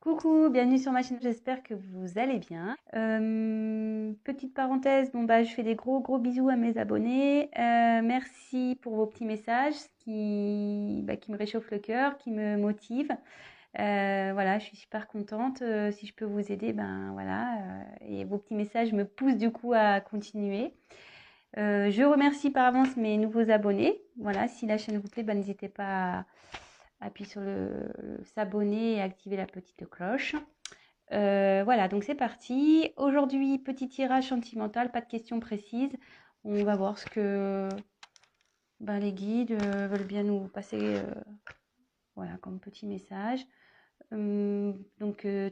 Coucou, bienvenue sur ma chaîne, j'espère que vous allez bien. Petite parenthèse, je fais des gros bisous à mes abonnés. Merci pour vos petits messages qui me réchauffent le cœur, qui me motivent. Voilà, je suis super contente. Si je peux vous aider, et vos petits messages me poussent du coup à continuer. Je remercie par avance mes nouveaux abonnés. Voilà, si la chaîne vous plaît, n'hésitez pas à appuyer sur le s'abonner et activer la petite cloche. Voilà, donc c'est parti. Aujourd'hui, petit tirage sentimental, pas de questions précises. On va voir ce que les guides veulent bien nous passer voilà, comme petit message.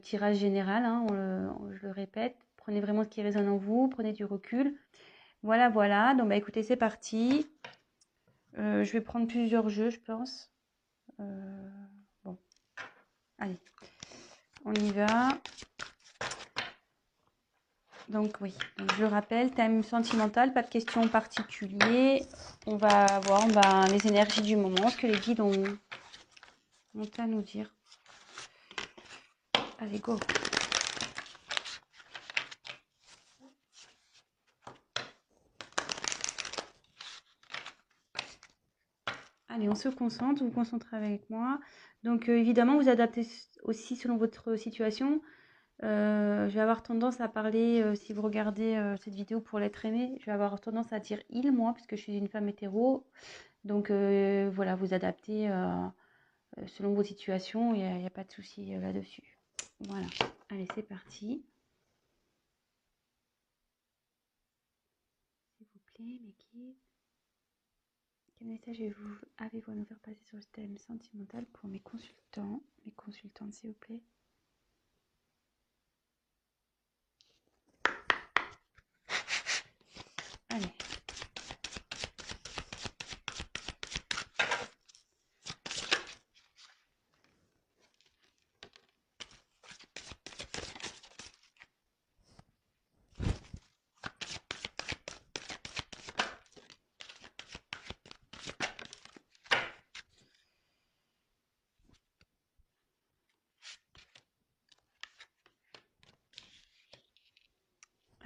Tirage général, hein, je le répète. Prenez vraiment ce qui résonne en vous, prenez du recul. Voilà. Donc, écoutez, c'est parti. Je vais prendre plusieurs jeux, je pense. Bon, allez, on y va. Donc oui, je rappelle, thème sentimental, pas de questions particulières. On va voir les énergies du moment, ce que les guides ont à nous dire. Allez, go. Allez, on se concentre, vous vous concentrez avec moi. Donc évidemment, vous adaptez aussi selon votre situation. Je vais avoir tendance à parler, si vous regardez cette vidéo pour l'être aimé, je vais avoir tendance à dire il, moi, puisque je suis une femme hétéro. Donc voilà, vous adaptez selon vos situations, il n'y a pas de souci là-dessus. Voilà, allez, c'est parti. S'il vous plaît, mes guides. Quel message avez-vous à nous faire passer sur le thème sentimental pour mes consultantes, s'il vous plaît? Allez.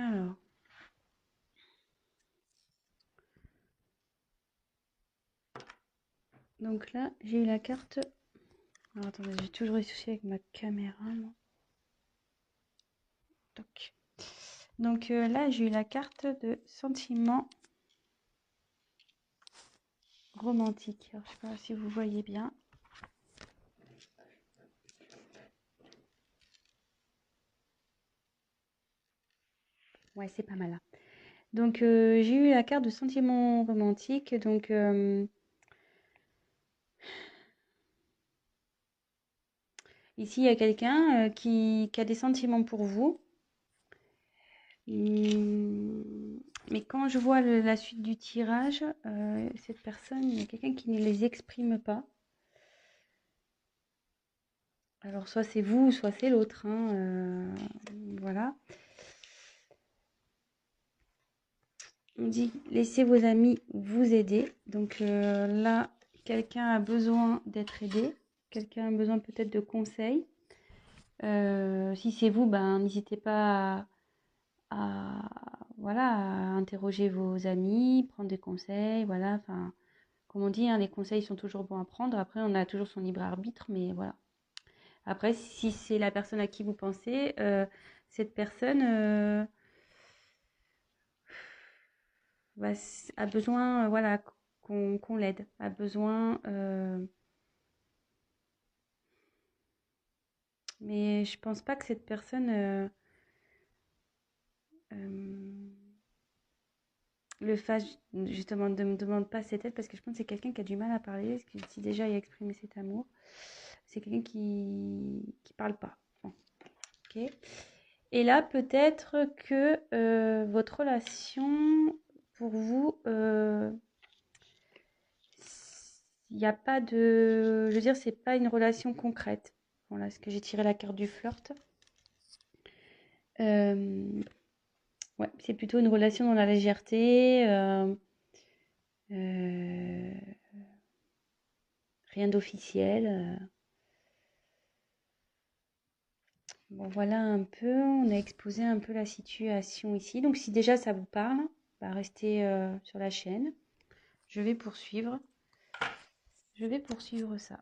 Alors. Donc là, j'ai eu la carte. Alors attendez, j'ai toujours des soucis avec ma caméra, moi. Donc là, j'ai eu la carte de sentiment romantique. Alors, je sais pas si vous voyez bien. Ouais, c'est pas mal là. Donc j'ai eu la carte de sentiment romantique. Donc ici, il y a quelqu'un qui a des sentiments pour vous. Mais quand je vois la suite du tirage, cette personne, il y a quelqu'un qui ne les exprime pas. Alors, soit c'est vous, soit c'est l'autre, hein, voilà. On dit, laissez vos amis vous aider. Donc là, quelqu'un a besoin d'être aidé. Quelqu'un a besoin peut-être de conseils. Si c'est vous, n'hésitez pas voilà, à interroger vos amis, prendre des conseils, voilà. Enfin, comme on dit, hein, les conseils sont toujours bons à prendre. Après, on a toujours son libre arbitre, mais voilà. Après, si c'est la personne à qui vous pensez, cette personne a besoin, voilà, qu'on l'aide, a besoin. Mais je pense pas que cette personne euh, le fasse justement, ne me demande pas cette aide parce que je pense que c'est quelqu'un qui a du mal à parler. Parce que si déjà il a exprimé cet amour, c'est quelqu'un qui parle pas. Bon, ok. Et là, peut-être que votre relation, pour vous, il n'y a pas de... Je veux dire, c'est pas une relation concrète. Voilà, parce que j'ai tiré la carte du flirt. Ouais, c'est plutôt une relation dans la légèreté. Euh, rien d'officiel. Bon, voilà un peu, on a exposé un peu la situation ici. Donc si déjà ça vous parle, bah, restez sur la chaîne. Je vais poursuivre. Je vais poursuivre ça.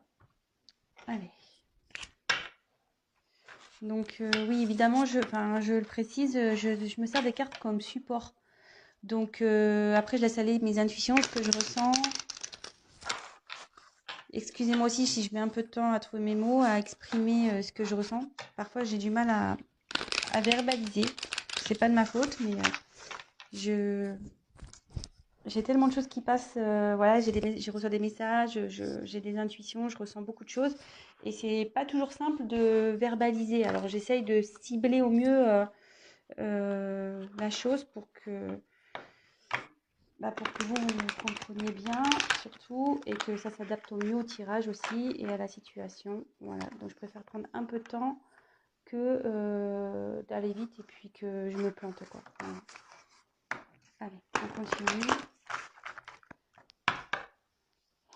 Allez. Donc oui, évidemment, je le précise, je me sers des cartes comme support. Donc après, je laisse aller mes intuitions, ce que je ressens. Excusez-moi aussi si je mets un peu de temps à trouver mes mots, à exprimer ce que je ressens. Parfois, j'ai du mal à verbaliser. C'est pas de ma faute, mais j'ai tellement de choses qui passent. Voilà, je reçois des messages, j'ai des intuitions, je ressens beaucoup de choses. Et c'est pas toujours simple de verbaliser. Alors, j'essaye de cibler au mieux la chose pour que vous compreniez bien, surtout, et que ça s'adapte au mieux au tirage aussi et à la situation. Voilà, donc je préfère prendre un peu de temps que d'aller vite et puis que je me plante, quoi. Voilà. Allez, on continue.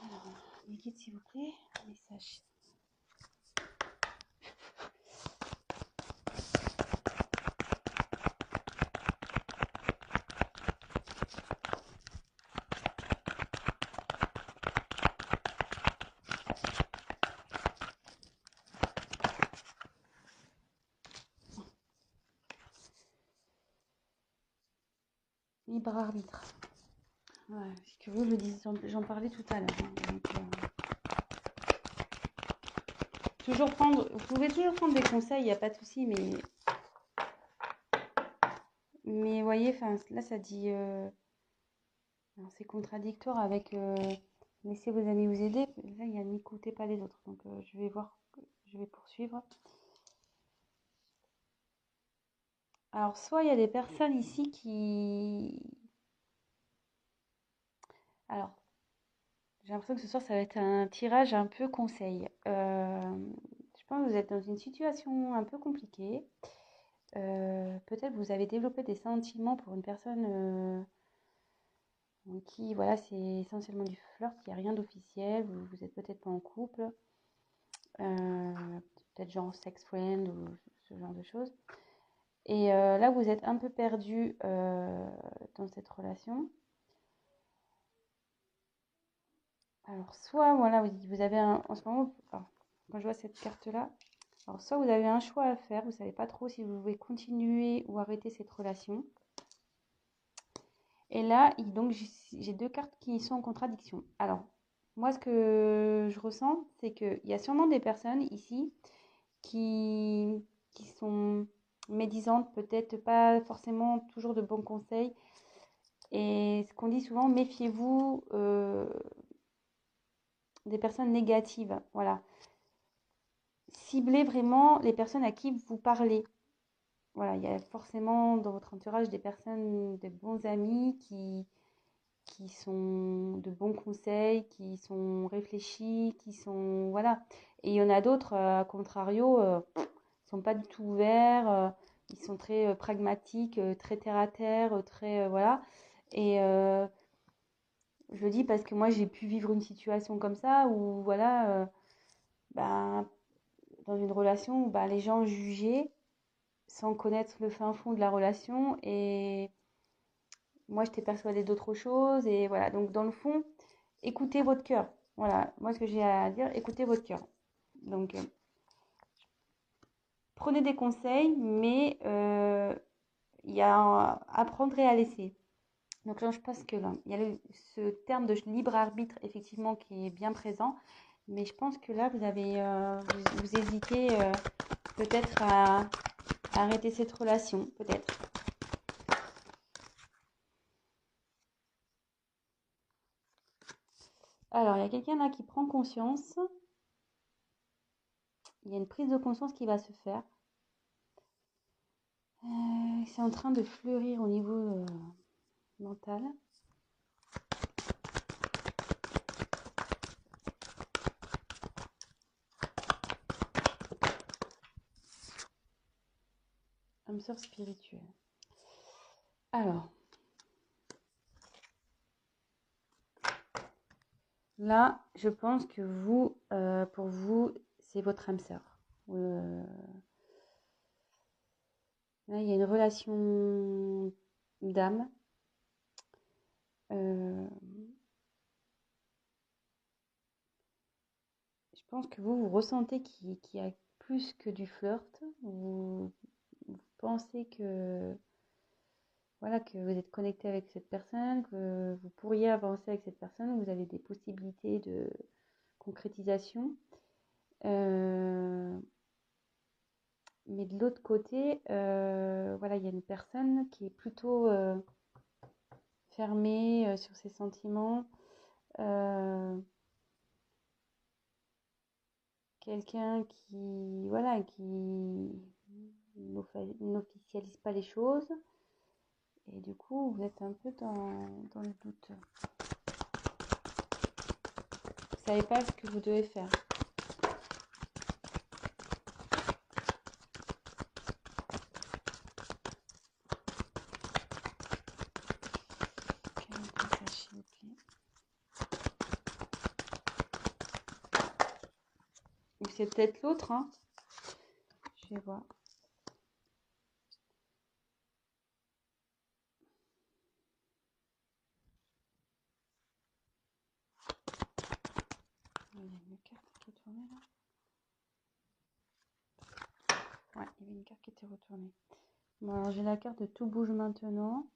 Alors, les guides, s'il vous plaît, message. Libre arbitre. Ouais, c'est curieux, j'en parlais tout à l'heure. Hein, donc, vous pouvez toujours prendre des conseils, il n'y a pas de souci, mais voyez, là ça dit, c'est contradictoire avec laissez vos amis vous aider. Là, il y a n'écoutez pas les autres, donc je vais voir, je vais poursuivre. Alors, soit il y a des personnes ici qui, alors, j'ai l'impression que ce soir ça va être un tirage un peu conseil. Je pense que vous êtes dans une situation un peu compliquée. Peut-être vous avez développé des sentiments pour une personne qui, voilà, c'est essentiellement du flirt, il n'y a rien d'officiel, vous êtes peut-être pas en couple, euh, peut-être genre sex friend ou ce genre de choses. Et là, vous êtes un peu perdu dans cette relation. Alors, soit, voilà, vous avez en ce moment, enfin, quand je vois cette carte-là, alors soit vous avez un choix à faire, vous savez pas trop si vous voulez continuer ou arrêter cette relation. Et là, donc, j'ai deux cartes qui sont en contradiction. Alors, moi, ce que je ressens, c'est qu'il y a sûrement des personnes ici qui sont médisantes, peut-être pas forcément toujours de bons conseils. Et ce qu'on dit souvent, méfiez-vous des personnes négatives. Voilà. Ciblez vraiment les personnes à qui vous parlez. Voilà, il y a forcément dans votre entourage des personnes, des bons amis qui sont de bons conseils, qui sont réfléchis, qui sont... Voilà. Et il y en a d'autres, à contrario, sont pas du tout ouverts, ils sont très pragmatiques, très terre à terre, très... voilà. Et je le dis parce que moi, j'ai pu vivre une situation comme ça où, voilà, ben, dans une relation où ben, les gens jugeaient sans connaître le fin fond de la relation et moi, je t'ai persuadé d'autre chose. Et voilà, donc dans le fond, écoutez votre cœur. Voilà, moi, ce que j'ai à dire, écoutez votre cœur. Donc, prenez des conseils, mais il y a à prendre et à laisser. Donc là, je pense que là, il y a ce terme de libre arbitre, effectivement, qui est bien présent. Mais je pense que là, vous avez, vous hésitez peut-être à arrêter cette relation, peut-être. Alors, il y a quelqu'un là qui prend conscience. Il y a une prise de conscience qui va se faire. C'est en train de fleurir au niveau mental. Âme sœur spirituelle. Alors, là, je pense que vous, pour vous, c'est votre âme sœur. Là, il y a une relation d'âme. Euh, je pense que vous ressentez qu'il y a plus que du flirt. Vous pensez que, voilà, que vous êtes connecté avec cette personne, que vous pourriez avancer avec cette personne, vous avez des possibilités de concrétisation. Mais de l'autre côté, voilà, il y a une personne qui est plutôt fermée sur ses sentiments. Quelqu'un qui, voilà, qui n'officialise pas les choses. Et du coup, vous êtes un peu dans le doute. Vous ne savez pas ce que vous devez faire. Quel message, s'il vous plaît. Ou c'est peut-être l'autre, hein. Je vais voir. Il y a une carte qui est tournée là. Ouais, il y avait une carte qui était retournée. Bon, alors j'ai la carte de tout bouge maintenant.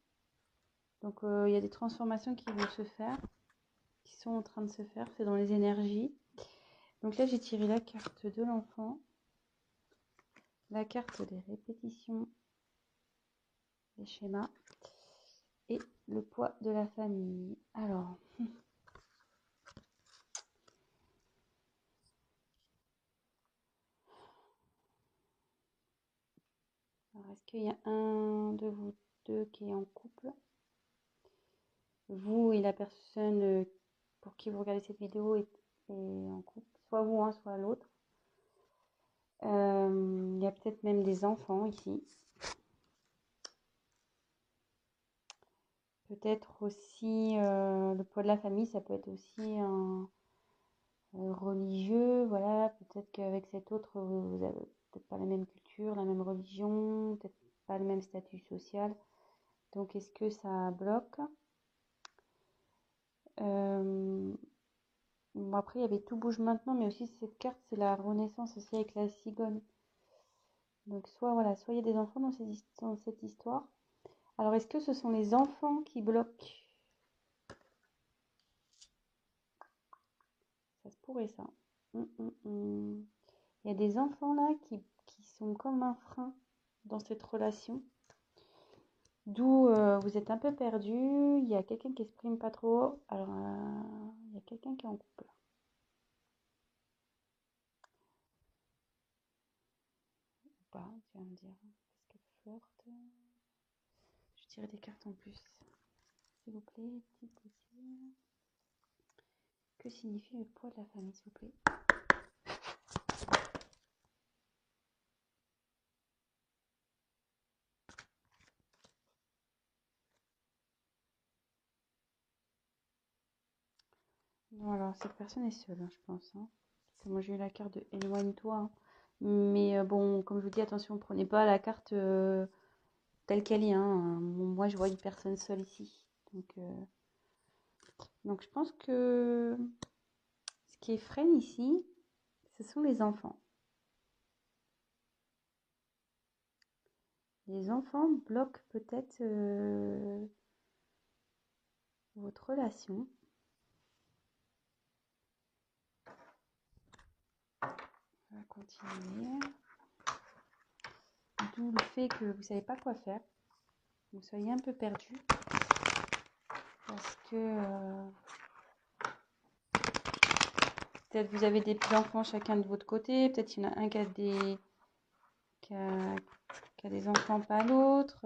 Donc il y a des transformations qui vont se faire, qui sont en train de se faire. C'est dans les énergies. Donc là, j'ai tiré la carte de l'enfant, la carte des répétitions, des schémas et le poids de la famille. Alors, est-ce qu'il y a un de vous deux qui est en couple? Vous et la personne pour qui vous regardez cette vidéo est en couple, soit vous, hein, soit l'autre. Il y a peut-être même des enfants ici. Peut-être aussi le poids de la famille, ça peut être aussi un religieux, voilà. Peut-être qu'avec cet autre, vous avez peut-être pas la même culture, la même religion, peut-être pas le même statut social. Donc, est-ce que ça bloque? Bon, après, il y avait tout bouge maintenant, mais aussi cette carte, c'est la renaissance aussi avec la cigogne. Donc, soit voilà, soit il y a des enfants dans cette histoire. Alors, est-ce que ce sont les enfants qui bloquent? Ça se pourrait, ça. Il y a des enfants là qui sont comme un frein dans cette relation. D'où vous êtes un peu perdu. Il y a quelqu'un qui exprime pas trop. Alors, il y a quelqu'un qui est en couple. Ou pas, tu vas me dire. Parce qu'elle flirte. Je vais tirer des cartes en plus. S'il vous plaît, petit possible. Que signifie le poids de la famille, s'il vous plaît? Non, alors cette personne est seule, hein, je pense. Hein. Moi, j'ai eu la carte de éloigne-toi. Hein. Mais bon, comme je vous dis, attention, prenez pas la carte telle qu'elle est. Hein. Moi, je vois une personne seule ici. Donc je pense que ce qui freine ici, ce sont les enfants. Les enfants bloquent peut-être votre relation. On va continuer. D'où le fait que vous ne savez pas quoi faire. Vous soyez un peu perdu. Parce que peut-être vous avez des petits-enfants chacun de votre côté. Peut-être il y en a un qui a des enfants, pas l'autre.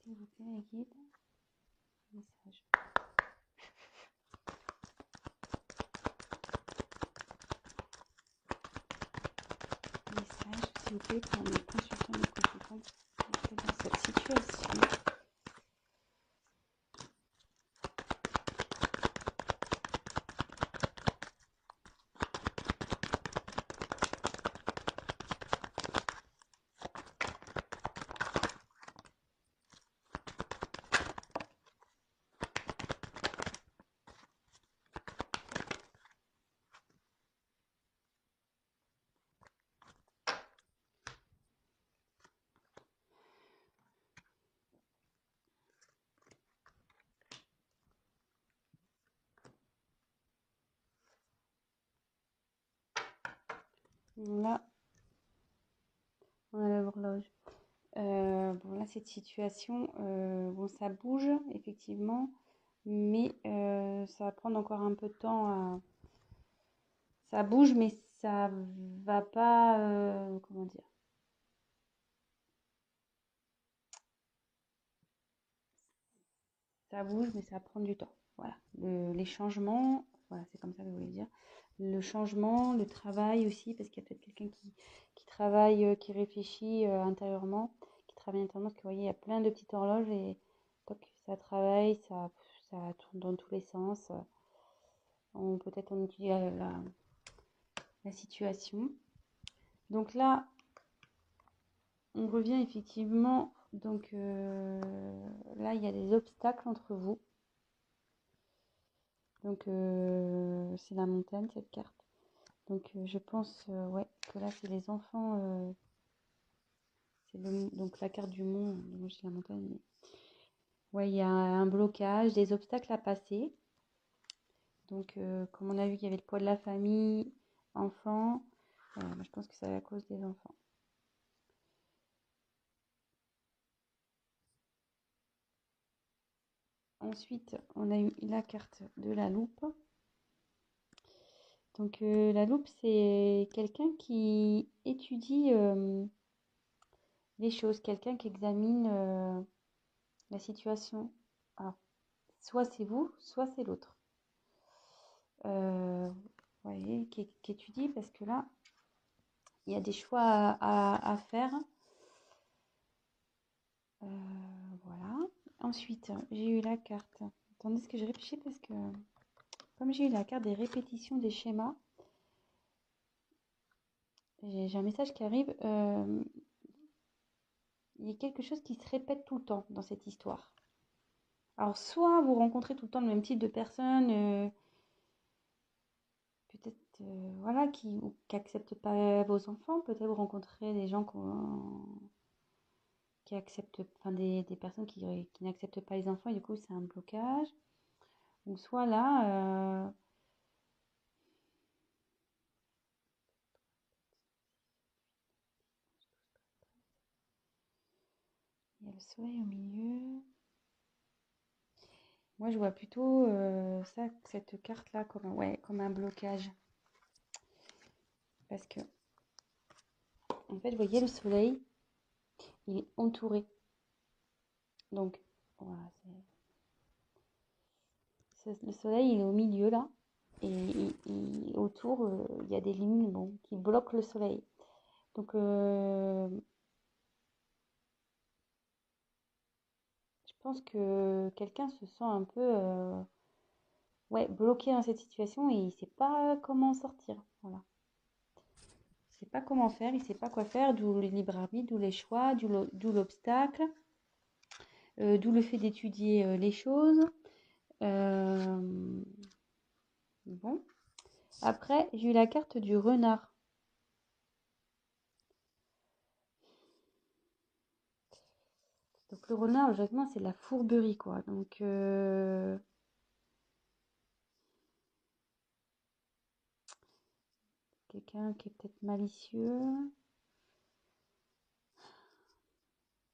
S'il vous plaît, les guides. Message. Message, s'il vous plaît, pour mes consultants et consultantes dans cette situation. Là, on a l'horloge. Bon, là, cette situation, bon, ça bouge, effectivement, mais ça va prendre encore un peu de temps à... Ça bouge, mais ça va pas... comment dire? Ça bouge, mais ça va prendre du temps. Voilà. Les changements, voilà, c'est comme ça que je voulais dire. Le changement, le travail aussi, parce qu'il y a peut-être quelqu'un qui travaille, qui réfléchit intérieurement, qui travaille intérieurement, parce que vous voyez, il y a plein de petites horloges et toc, ça travaille, ça tourne dans tous les sens. Peut-être on étudie la situation. Donc là, on revient effectivement. Donc là, il y a des obstacles entre vous. Donc c'est la montagne cette carte. Donc je pense ouais, que là c'est les enfants. Donc la carte du mont, moi j'ai la montagne. Mais... ouais, il y a un blocage, des obstacles à passer. Donc comme on a vu qu'il y avait le poids de la famille, enfants, moi, je pense que c'est à cause des enfants. Ensuite, on a eu la carte de la loupe. Donc la loupe, c'est quelqu'un qui étudie les choses, quelqu'un qui examine la situation. Alors, soit c'est vous, soit c'est l'autre. Vous voyez, qui étudie parce que là, il y a des choix à faire. Voilà. Ensuite, j'ai eu la carte. Attendez, ce que je réfléchis parce que comme j'ai eu la carte des répétitions des schémas, j'ai un message qui arrive. Il y a quelque chose qui se répète tout le temps dans cette histoire. Alors, soit vous rencontrez tout le temps le même type de personne, peut-être voilà, qui n'acceptent pas vos enfants, peut-être vous rencontrez des gens qui acceptent, enfin des personnes qui n'acceptent pas les enfants et du coup c'est un blocage. Ou soit là, il y a le soleil au milieu. Moi je vois plutôt cette carte-là ouais, comme un blocage. Parce que, en fait, vous voyez le soleil, il est entouré. Donc, voilà, le soleil, il est au milieu là. Et autour, il y a des lignes bon, qui bloquent le soleil. Donc, je pense que quelqu'un se sent un peu ouais, bloqué dans cette situation et il ne sait pas comment en sortir. Voilà. Il ne sait pas comment faire, il ne sait pas quoi faire, d'où le libre arbitre, d'où les choix, d'où l'obstacle, d'où le fait d'étudier les choses. Bon. Après, j'ai eu la carte du renard. Donc le renard, logiquement, c'est de la fourberie, quoi. Donc quelqu'un qui est peut-être malicieux.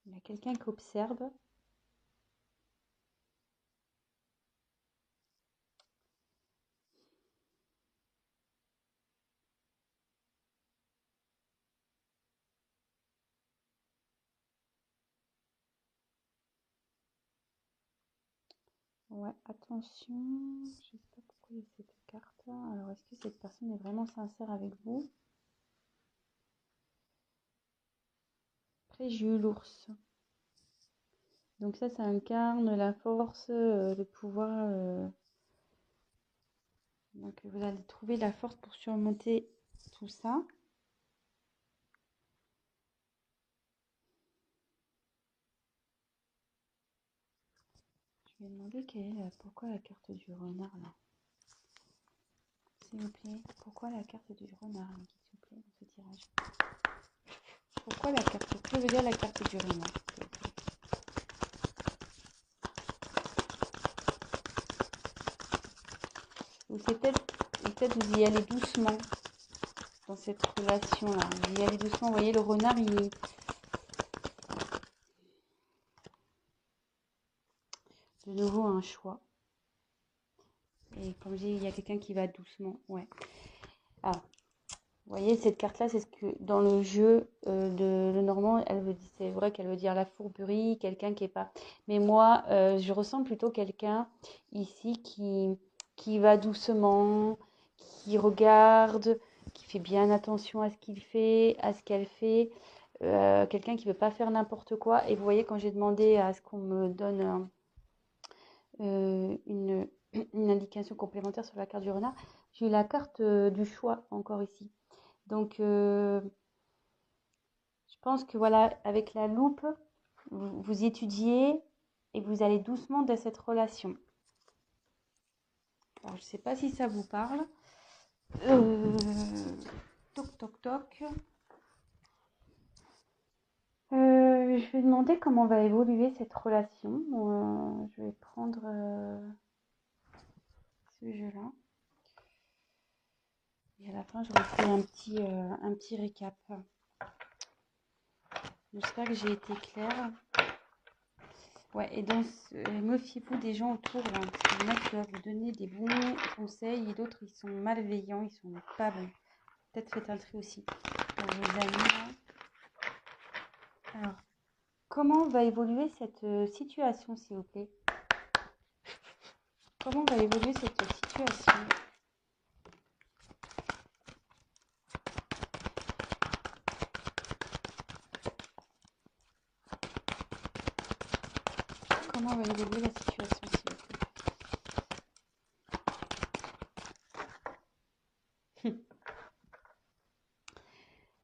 Il y a quelqu'un qui observe. Ouais, attention. Je ne sais pas pourquoi il y a cette carte. Alors, est-ce que cette personne est vraiment sincère avec vous? Après, j'ai eu l'ours. Donc ça incarne la force, le pouvoir. Donc vous allez trouver la force pour surmonter tout ça. Je vais demander pourquoi la carte du renard là. S'il vous plaît, pourquoi la carte du renard, s'il vous plaît, dans ce tirage? Pourquoi la carte? Que veut dire la carte du renard? Ou c'est peut-être vous y allez doucement dans cette relation-là. Vous y allez doucement. Vous voyez, le renard, il est... De nouveau, un choix. Et comme je dis, il y a quelqu'un qui va doucement. Ouais. Alors, vous voyez, cette carte-là, c'est ce que dans le jeu de Lenormand, c'est vrai qu'elle veut dire la fourberie, quelqu'un qui est pas. Mais moi, je ressens plutôt quelqu'un ici qui va doucement, qui regarde, qui fait bien attention à ce qu'il fait, à ce qu'elle fait. Quelqu'un qui ne veut pas faire n'importe quoi. Et vous voyez, quand j'ai demandé à ce qu'on me donne une indication complémentaire sur la carte du renard, j'ai eu la carte du choix encore ici. Donc, je pense que voilà, avec la loupe, vous étudiez et vous allez doucement dans cette relation. Alors, je ne sais pas si ça vous parle. Toc, toc, toc. Je vais demander comment va évoluer cette relation. Je vais prendre ce jeu-là. Et à la fin, je refais un petit récap. J'espère que j'ai été claire. Ouais, et donc, méfiez-vous des gens autour, là, parce qu'il y en a qui doivent vous donner des bons conseils et d'autres, ils sont malveillants, ils sont pas bons. Peut-être faites un tri aussi pour vos amis, là. Alors, comment va évoluer cette situation, s'il vous plaît? Comment va évoluer cette situation? Comment va évoluer la situation, s'il vous plaît?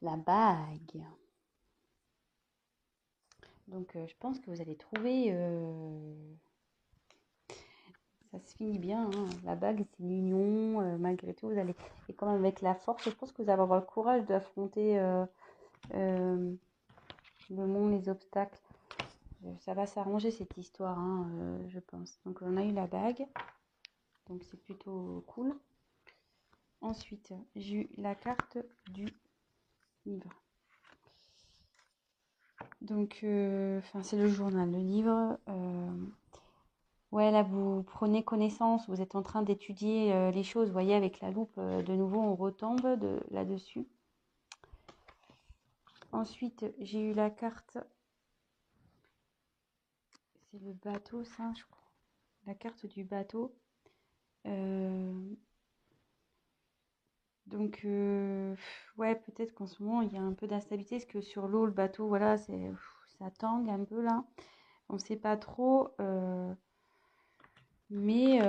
La bague. Donc, je pense que vous allez trouver... ça se finit bien, hein. La bague, c'est l'union. Malgré tout, vous allez... Et quand même avec la force, je pense que vous allez avoir le courage d'affronter le monde, les obstacles. Ça va s'arranger cette histoire, hein, je pense. Donc, on a eu la bague. Donc, c'est plutôt cool. Ensuite, j'ai eu la carte du livre. Donc, c'est le journal, le livre. Ouais, là, vous prenez connaissance, vous êtes en train d'étudier les choses. Vous voyez, avec la loupe, de nouveau, on retombe là-dessus. Ensuite, j'ai eu la carte. C'est le bateau, ça, je crois. La carte du bateau. Donc, ouais, peut-être qu'en ce moment, il y a un peu d'instabilité. Parce que sur l'eau, le bateau, voilà, ça tangue un peu là. On ne sait pas trop. Mais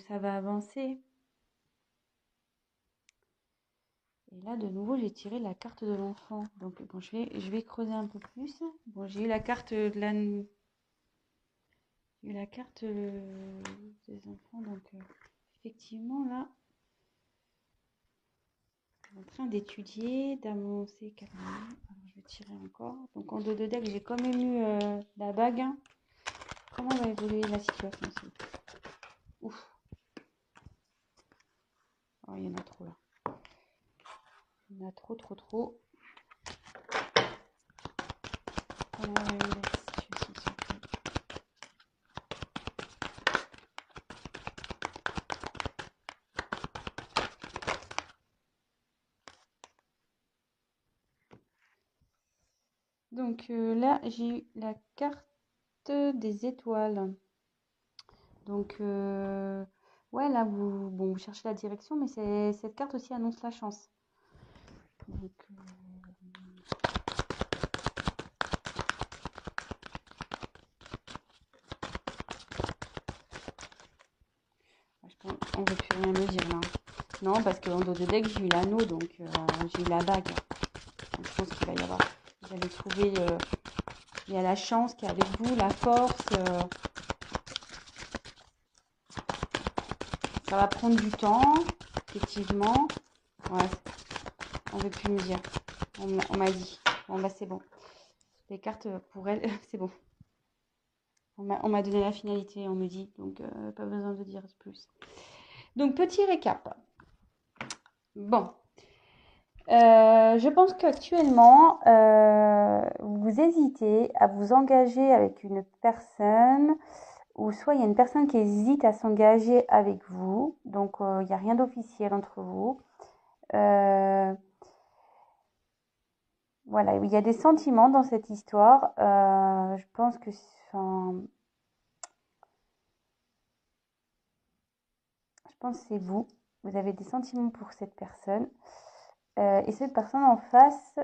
ça va avancer. Et là, de nouveau, j'ai tiré la carte de l'enfant. Donc, bon, je vais creuser un peu plus. Bon, j'ai eu la carte de la... J'ai eu la carte des enfants. Donc, effectivement, là, on est en train d'étudier, d'avancer carrément. Alors, je vais tirer encore. Donc, en dos de deck, j'ai quand même eu la bague. Comment va évoluer la situation, s'il vous plaît? Ouf. Oh, il y en a trop, là. Il y en a trop, trop, trop. Comment va évoluer la situation, s'il vous plaît? Donc là, j'ai eu la carte des étoiles. Donc, ouais, là, vous cherchez la direction, mais cette carte aussi annonce la chance. Donc, je pense on ne veut plus rien me dire là. Non, parce qu'en dos de deck, j'ai eu l'anneau, donc j'ai eu la bague. Donc, je pense qu'il va y avoir... Vous allez trouver... il y a la chance qui est avec vous, la force. Ça va prendre du temps, effectivement. Ouais, on ne veut plus me dire. On m'a dit. Bon, bah c'est bon. Les cartes, pour elle, c'est bon. On m'a donné la finalité, on me dit. Donc, pas besoin de dire plus. Donc, petit récap. Bon. Je pense qu'actuellement, vous hésitez à vous engager avec une personne, ou soit il y a une personne qui hésite à s'engager avec vous, donc il n'y a rien d'officiel entre vous. Euh, voilà, il y a des sentiments dans cette histoire. Je pense que, enfin, je pense que c'est vous. Vous avez des sentiments pour cette personne. Et cette personne en face,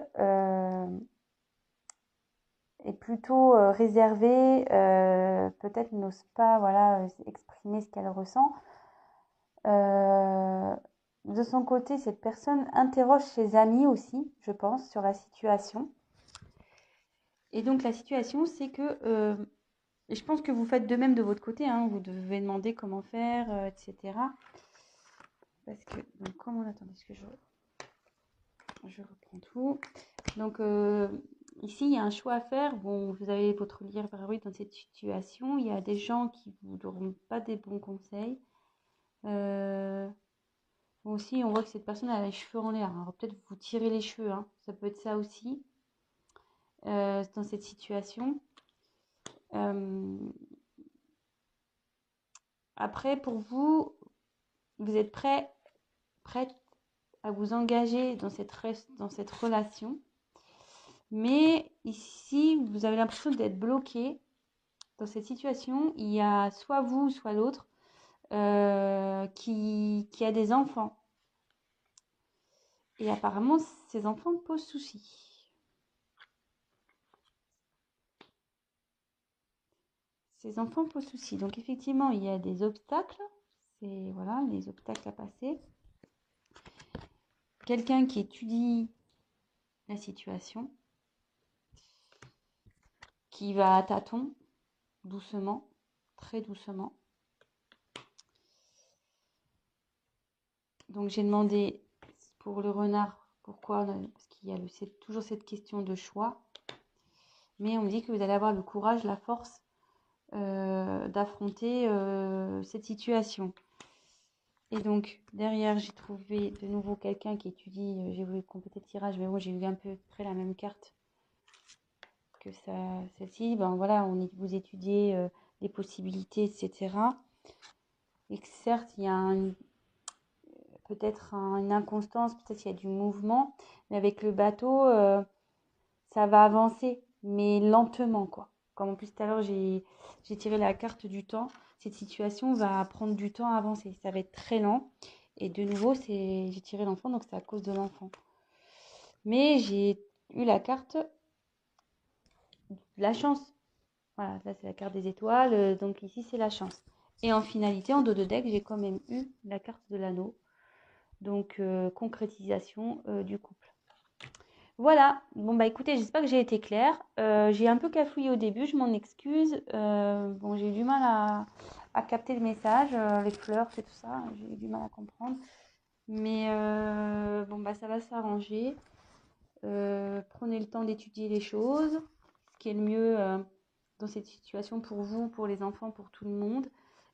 est plutôt réservée, peut-être n'ose pas voilà, exprimer ce qu'elle ressent. Euh, de son côté, cette personne interroge ses amis aussi, je pense, sur la situation. Et donc la situation, c'est que, et je pense que vous faites de même de votre côté, hein, vous devez demander comment faire, etc. Parce que, donc comment, attendez, est-ce que je reprends tout. Donc ici, il y a un choix à faire. Bon, vous avez votre libre arbitre dans cette situation. Il y a des gens qui vous donneront pas des bons conseils. Euh, bon, aussi, on voit que cette personne a les cheveux en l'air. Alors peut-être vous tirer les cheveux, hein. Ça peut être ça aussi dans cette situation. Euh, après, pour vous, vous êtes prête à vous engager dans cette relation. Mais ici, vous avez l'impression d'être bloqué dans cette situation. Il y a soit vous, soit l'autre qui a des enfants. Et apparemment, ces enfants posent souci. Ces enfants posent souci. Donc effectivement, il y a des obstacles. C'est voilà, les obstacles à passer. Quelqu'un qui étudie la situation, qui va à tâtons, doucement, très doucement. Donc j'ai demandé pour le renard pourquoi, parce qu'il y a toujours cette question de choix. Mais on me dit que vous allez avoir le courage, la force d'affronter cette situation. Et donc derrière, j'ai trouvé de nouveau quelqu'un qui étudie, j'ai voulu compléter le tirage, mais bon, j'ai eu un peu près la même carte que celle-ci. Ben voilà, vous étudiez les possibilités, etc. Et que certes, il y a peut-être une inconstance, peut-être il y a du mouvement, mais avec le bateau, ça va avancer, mais lentement, quoi. Comme en plus tout à l'heure, j'ai tiré la carte du temps. Cette situation va prendre du temps à avancer. Ça va être très lent. Et de nouveau, j'ai tiré l'enfant, donc c'est à cause de l'enfant. Mais j'ai eu la carte de la chance. Voilà, là c'est la carte des étoiles, donc ici c'est la chance. Et en finalité, en dos de deck, j'ai quand même eu la carte de l'anneau. Donc concrétisation du couple. Voilà, bon bah écoutez, j'espère que j'ai été claire. J'ai un peu cafouillé au début, je m'en excuse. Bon, j'ai eu du mal à capter le message, les fleurs, c'est tout ça, j'ai eu du mal à comprendre. Mais bon bah ça va s'arranger. Prenez le temps d'étudier les choses, ce qui est le mieux dans cette situation pour vous, pour les enfants, pour tout le monde.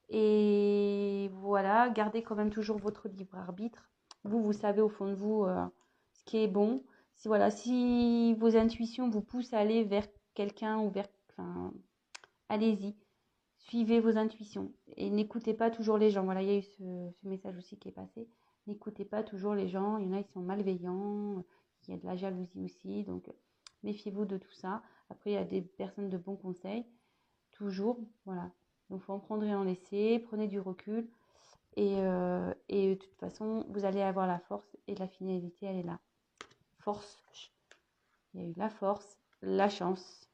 Et voilà, gardez quand même toujours votre libre arbitre. Vous savez au fond de vous ce qui est bon. Si, voilà, si vos intuitions vous poussent à aller vers quelqu'un ou vers... Enfin, allez-y, suivez vos intuitions. Et n'écoutez pas toujours les gens. Voilà, il y a eu ce message aussi qui est passé. N'écoutez pas toujours les gens. Il y en a qui sont malveillants. Il y a de la jalousie aussi. Donc, méfiez-vous de tout ça. Après, il y a des personnes de bons conseils. Toujours, voilà. Donc, il faut en prendre et en laisser. Prenez du recul. Et de toute façon, vous allez avoir la force et la finalité, elle est là. Force. Il y a eu la force, la chance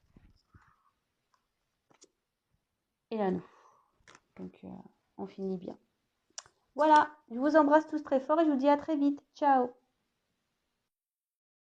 et l'anneau. Donc, on finit bien. Voilà, je vous embrasse tous très fort et je vous dis à très vite. Ciao.